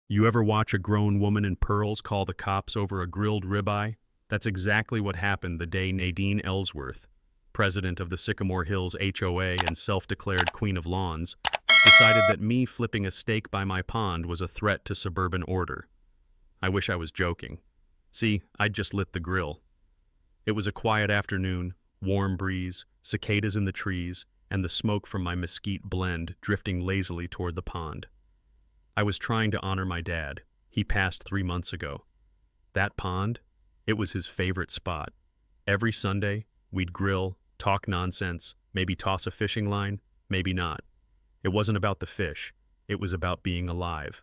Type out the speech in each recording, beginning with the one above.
You ever watch a grown woman in pearls call the cops over a grilled ribeye? That's exactly what happened the day Nadine Ellsworth, president of the Sycamore Hills HOA and self-declared queen of lawns, decided that me flipping a steak by my pond was a threat to suburban order. I wish I was joking. See, I'd just lit the grill. It was a quiet afternoon, warm breeze, cicadas in the trees, and the smoke from my mesquite blend drifting lazily toward the pond. I was trying to honor my dad. He passed 3 months ago. That pond? It was his favorite spot. Every Sunday, we'd grill, talk nonsense, maybe toss a fishing line, maybe not. It wasn't about the fish. It was about being alive.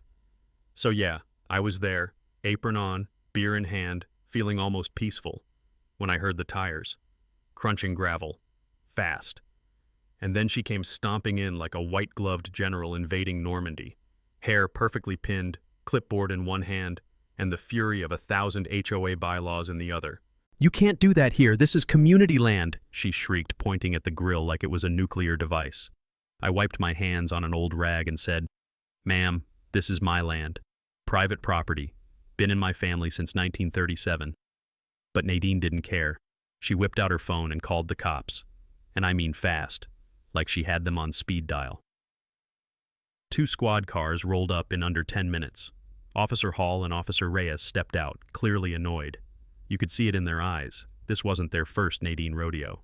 So yeah, I was there, apron on, beer in hand, feeling almost peaceful, when I heard the tires, crunching gravel, fast. And then she came stomping in like a white-gloved general invading Normandy, hair perfectly pinned, clipboard in one hand, and the fury of 1,000 HOA bylaws in the other. "You can't do that here, this is community land," she shrieked, pointing at the grill like it was a nuclear device. I wiped my hands on an old rag and said, "Ma'am, this is my land. Private property. Been in my family since 1937. But Nadine didn't care. She whipped out her phone and called the cops. And I mean fast, like she had them on speed dial. 2 squad cars rolled up in under 10 minutes. Officer Hall and Officer Reyes stepped out, clearly annoyed. You could see it in their eyes. This wasn't their first Nadine rodeo.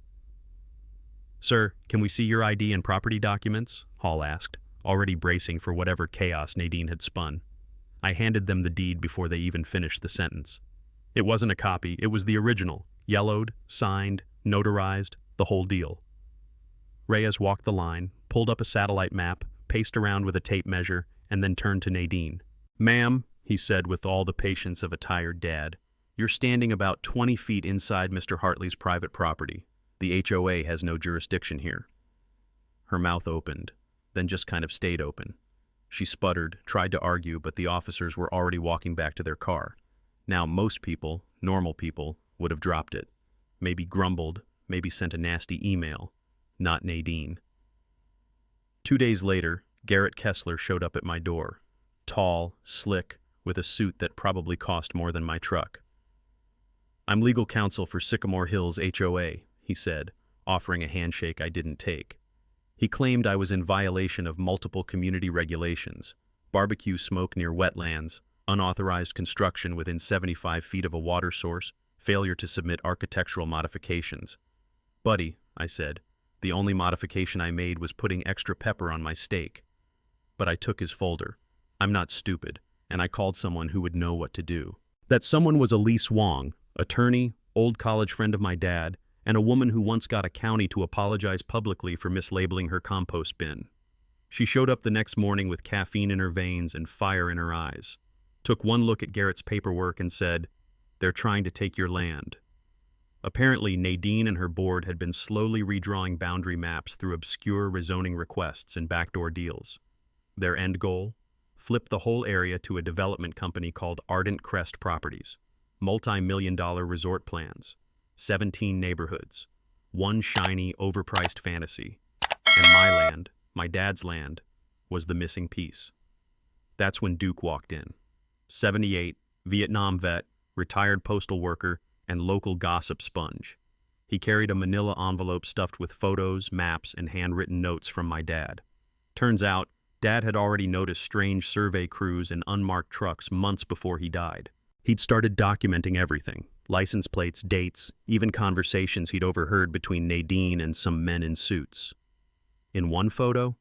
"Sir, can we see your ID and property documents?" Hall asked, already bracing for whatever chaos Nadine had spun. I handed them the deed before they even finished the sentence. It wasn't a copy, it was the original, yellowed, signed, notarized, the whole deal. Reyes walked the line, pulled up a satellite map, paced around with a tape measure, and then turned to Nadine. "Ma'am," he said with all the patience of a tired dad, "you're standing about 20 feet inside Mr. Hartley's private property. The HOA has no jurisdiction here." Her mouth opened, then just kind of stayed open. She sputtered, tried to argue, but the officers were already walking back to their car. Now, most people, normal people, would have dropped it. Maybe grumbled, maybe sent a nasty email. Not Nadine. 2 days later, Garrett Kessler showed up at my door. Tall, slick, with a suit that probably cost more than my truck. "I'm legal counsel for Sycamore Hills HOA, he said, offering a handshake I didn't take. He claimed I was in violation of multiple community regulations: barbecue smoke near wetlands, unauthorized construction within 75 feet of a water source, failure to submit architectural modifications. "Buddy," I said, "the only modification I made was putting extra pepper on my steak." But I took his folder. I'm not stupid, and I called someone who would know what to do. That someone was Elise Wong, attorney, old college friend of my dad, and a woman who once got a county to apologize publicly for mislabeling her compost bin. She showed up the next morning with caffeine in her veins and fire in her eyes, took one look at Garrett's paperwork and said, "They're trying to take your land." Apparently, Nadine and her board had been slowly redrawing boundary maps through obscure rezoning requests and backdoor deals. Their end goal? Flip the whole area to a development company called Ardent Crest Properties. Multi-million-dollar resort plans. 17 neighborhoods. One shiny, overpriced fantasy. And my land, my dad's land, was the missing piece. That's when Duke walked in. 78, Vietnam vet, retired postal worker, and local gossip sponge. He carried a manila envelope stuffed with photos, maps, and handwritten notes from my dad. Turns out, Dad had already noticed strange survey crews and unmarked trucks months before he died. He'd started documenting everything: license plates, dates, even conversations he'd overheard between Nadine and some men in suits. In one photo,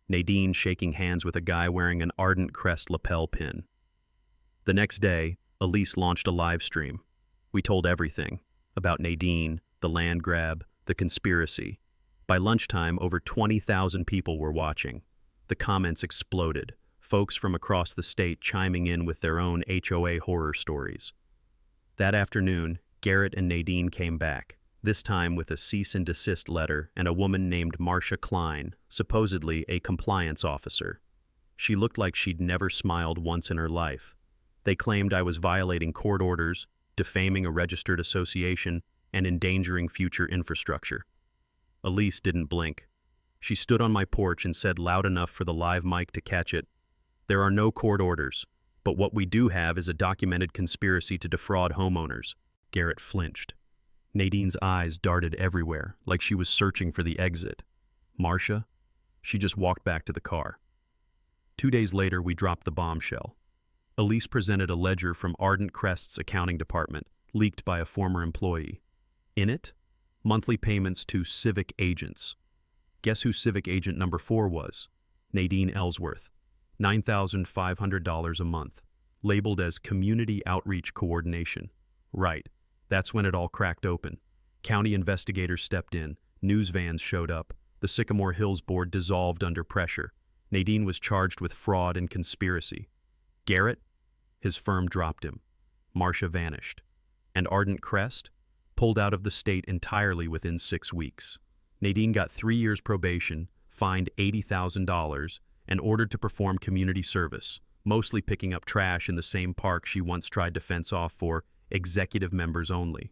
Nadine shaking hands with a guy wearing an Ardent Crest lapel pin. The next day, Elise launched a live stream. We told everything about Nadine, the land grab, the conspiracy. By lunchtime, over 20,000 people were watching. The comments exploded, folks from across the state chiming in with their own HOA horror stories. That afternoon, Garrett and Nadine came back, this time with a cease and desist letter and a woman named Marcia Klein, supposedly a compliance officer. She looked like she'd never smiled once in her life. They claimed I was violating court orders, defaming a registered association, and endangering future infrastructure. Elise didn't blink. She stood on my porch and said loud enough for the live mic to catch it, "There are no court orders, But what we do have is a documented conspiracy to defraud homeowners. Garrett flinched. Nadine's eyes darted everywhere, like she was searching for the exit. Marcia? She just walked back to the car. 2 days later, we dropped the bombshell. Elise presented a ledger from Ardent Crest's accounting department, leaked by a former employee. In it, monthly payments to civic agents. Guess who civic agent number 4 was? Nadine Ellsworth. $9,500 a month, labeled as Community Outreach Coordination. Right, that's when it all cracked open. County investigators stepped in, news vans showed up, the Sycamore Hills board dissolved under pressure. Nadine was charged with fraud and conspiracy. Garrett? His firm dropped him. Marcia vanished. And Ardent Crest? Pulled out of the state entirely within 6 weeks. Nadine got 3 years probation, fined $80,000, and ordered to perform community service, mostly picking up trash in the same park she once tried to fence off for executive members only.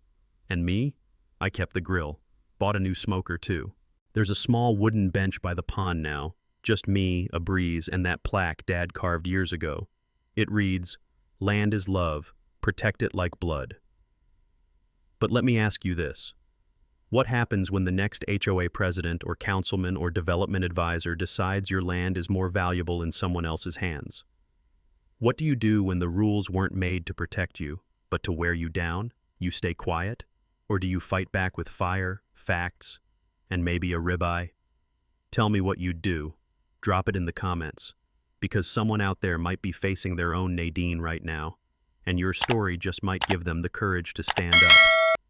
And me? I kept the grill. Bought a new smoker, too. There's a small wooden bench by the pond now. Just me, a breeze, and that plaque Dad carved years ago. It reads, "Land is love. Protect it like blood." But let me ask you this. What happens when the next HOA president or councilman or development advisor decides your land is more valuable in someone else's hands? What do you do when the rules weren't made to protect you, but to wear you down? You stay quiet? Or do you fight back with fire, facts, and maybe a ribeye? Tell me what you'd do. Drop it in the comments, because someone out there might be facing their own Nadine right now, and your story just might give them the courage to stand up.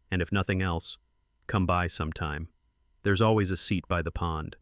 And if nothing else, come by sometime. There's always a seat by the pond.